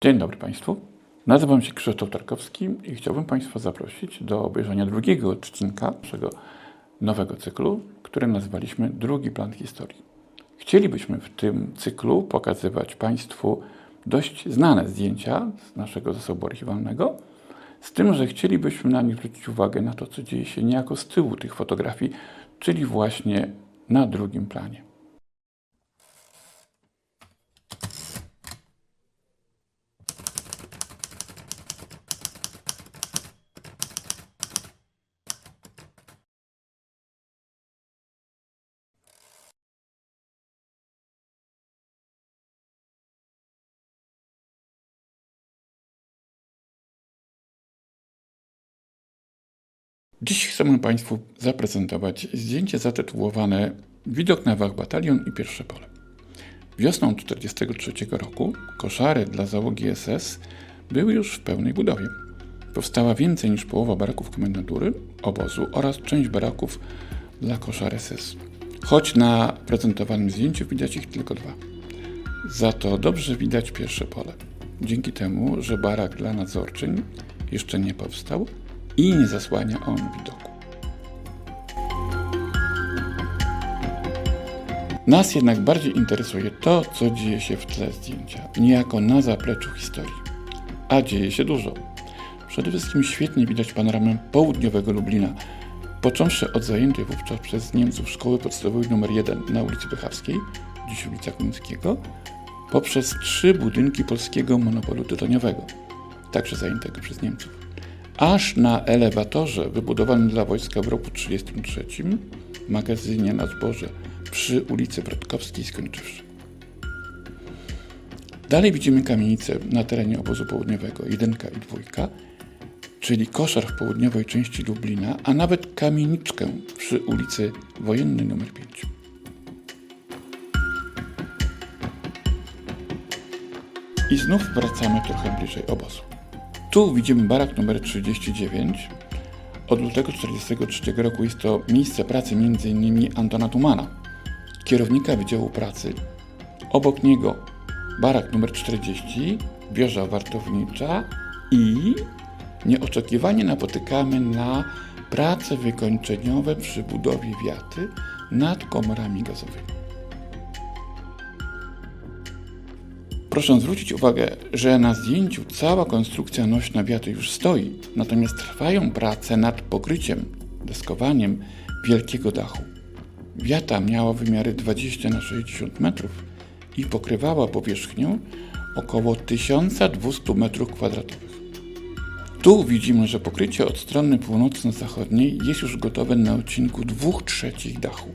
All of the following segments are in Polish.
Dzień dobry Państwu. Nazywam się Krzysztof Tarkowski i chciałbym Państwa zaprosić do obejrzenia drugiego odcinka naszego nowego cyklu, który nazwaliśmy Drugi plan historii. Chcielibyśmy w tym cyklu pokazywać Państwu dość znane zdjęcia z naszego zasobu archiwalnego, z tym, że chcielibyśmy na nich zwrócić uwagę na to, co dzieje się niejako z tyłu tych fotografii, czyli właśnie na drugim planie. Dziś chcemy Państwu zaprezentować zdjęcie zatytułowane Widok na Wach Batalion i pierwsze pole. Wiosną 1943 roku koszary dla załogi SS były już w pełnej budowie. Powstała więcej niż połowa baraków komendatury, obozu oraz część baraków dla koszar SS. Choć na prezentowanym zdjęciu widać ich tylko dwa. Za to dobrze widać pierwsze pole. Dzięki temu, że barak dla nadzorczyń jeszcze nie powstał i nie zasłania on widoku. Nas jednak bardziej interesuje to, co dzieje się w tle zdjęcia, niejako na zapleczu historii. A dzieje się dużo. Przede wszystkim świetnie widać panoramę południowego Lublina, począwszy od zajętej wówczas przez Niemców szkoły podstawowej nr 1 na ulicy Bychawskiej, dziś ulica Konińskiego, poprzez 3 budynki polskiego monopolu tytoniowego, także zajętego przez Niemców, aż na elewatorze wybudowanym dla wojska w roku 1933, magazynie na zboże przy ulicy Wrotkowskiej skończywszy. Dalej widzimy kamienice na terenie obozu południowego 1 i 2, czyli koszar w południowej części Lublina, a nawet kamieniczkę przy ulicy Wojennej nr 5. I znów wracamy trochę bliżej obozu. Tu widzimy barak numer 39. Od lutego 1943 roku jest to miejsce pracy m.in. Antona Thumana, kierownika Wydziału Pracy. Obok niego barak numer 40, wieża wartownicza i nieoczekiwanie napotykamy na prace wykończeniowe przy budowie wiaty nad komorami gazowymi. Proszę zwrócić uwagę, że na zdjęciu cała konstrukcja nośna wiaty już stoi, natomiast trwają prace nad pokryciem, deskowaniem wielkiego dachu. Wiata miała wymiary 20 na 60 metrów i pokrywała powierzchnię około 1200 m2. Tu widzimy, że pokrycie od strony północno-zachodniej jest już gotowe na odcinku 2/3 dachu.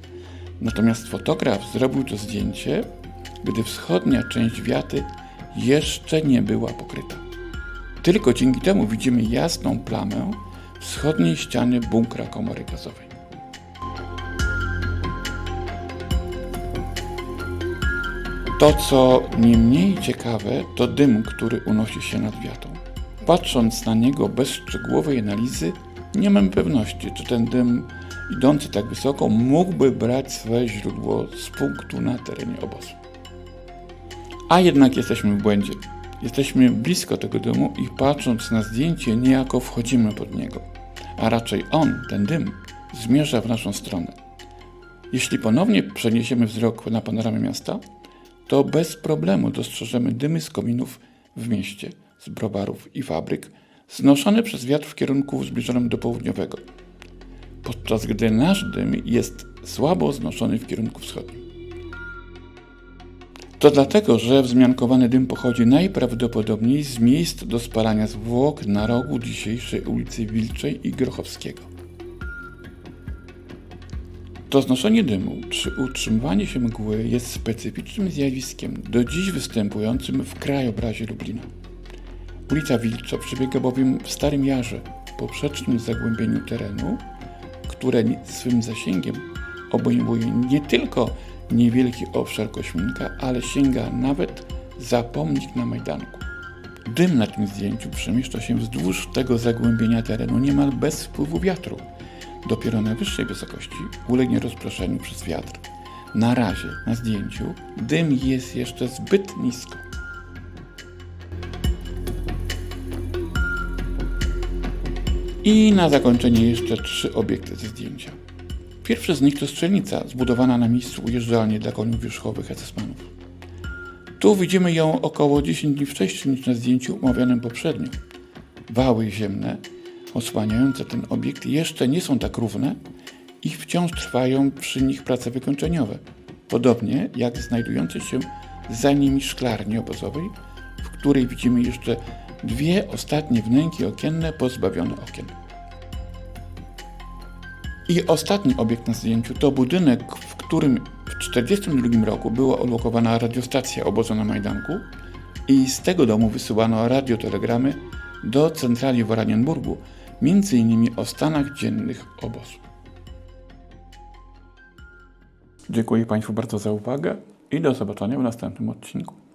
Natomiast fotograf zrobił to zdjęcie, gdy wschodnia część wiaty jeszcze nie była pokryta. Tylko dzięki temu widzimy jasną plamę wschodniej ściany bunkra komory gazowej. To, co nie mniej ciekawe, to dym, który unosi się nad wiatą. Patrząc na niego bez szczegółowej analizy, nie mam pewności, czy ten dym idący tak wysoko mógłby brać swoje źródło z punktu na terenie obozu. A jednak jesteśmy w błędzie. Jesteśmy blisko tego dymu i patrząc na zdjęcie niejako wchodzimy pod niego. A raczej on, ten dym, zmierza w naszą stronę. Jeśli ponownie przeniesiemy wzrok na panoramę miasta, to bez problemu dostrzeżemy dymy z kominów w mieście, z browarów i fabryk, znoszone przez wiatr w kierunku zbliżonym do południowego, podczas gdy nasz dym jest słabo znoszony w kierunku wschodnim. To dlatego, że wzmiankowany dym pochodzi najprawdopodobniej z miejsc do spalania zwłok na rogu dzisiejszej ulicy Wilczej i Grochowskiego. To znoszenie dymu czy utrzymywanie się mgły jest specyficznym zjawiskiem, do dziś występującym w krajobrazie Lublina. Ulica Wilcza przebiega bowiem w Starym Jarze, poprzecznym zagłębieniu terenu, które swym zasięgiem obejmuje nie tylko niewielki obszar Kośminka, ale sięga nawet za pomnik na Majdanku. Dym na tym zdjęciu przemieszcza się wzdłuż tego zagłębienia terenu niemal bez wpływu wiatru. Dopiero na wyższej wysokości ulegnie rozproszeniu przez wiatr. Na razie na zdjęciu dym jest jeszcze zbyt nisko. I na zakończenie jeszcze 3 obiekty ze zdjęcia. Pierwszy z nich to strzelnica zbudowana na miejscu ujeżdżalni dla koni wierzchowych SS-manów. Tu widzimy ją około 10 dni wcześniej niż na zdjęciu omawianym poprzednio. Wały ziemne osłaniające ten obiekt jeszcze nie są tak równe i wciąż trwają przy nich prace wykończeniowe, podobnie jak znajdujące się za nimi szklarni obozowej, w której widzimy jeszcze 2 ostatnie wnęki okienne pozbawione okien. I ostatni obiekt na zdjęciu to budynek, w którym w 1942 roku była ulokowana radiostacja obozu na Majdanku i z tego domu wysyłano radiotelegramy do centrali w Oranienburgu, m.in. o stanach dziennych obozu. Dziękuję Państwu bardzo za uwagę i do zobaczenia w następnym odcinku.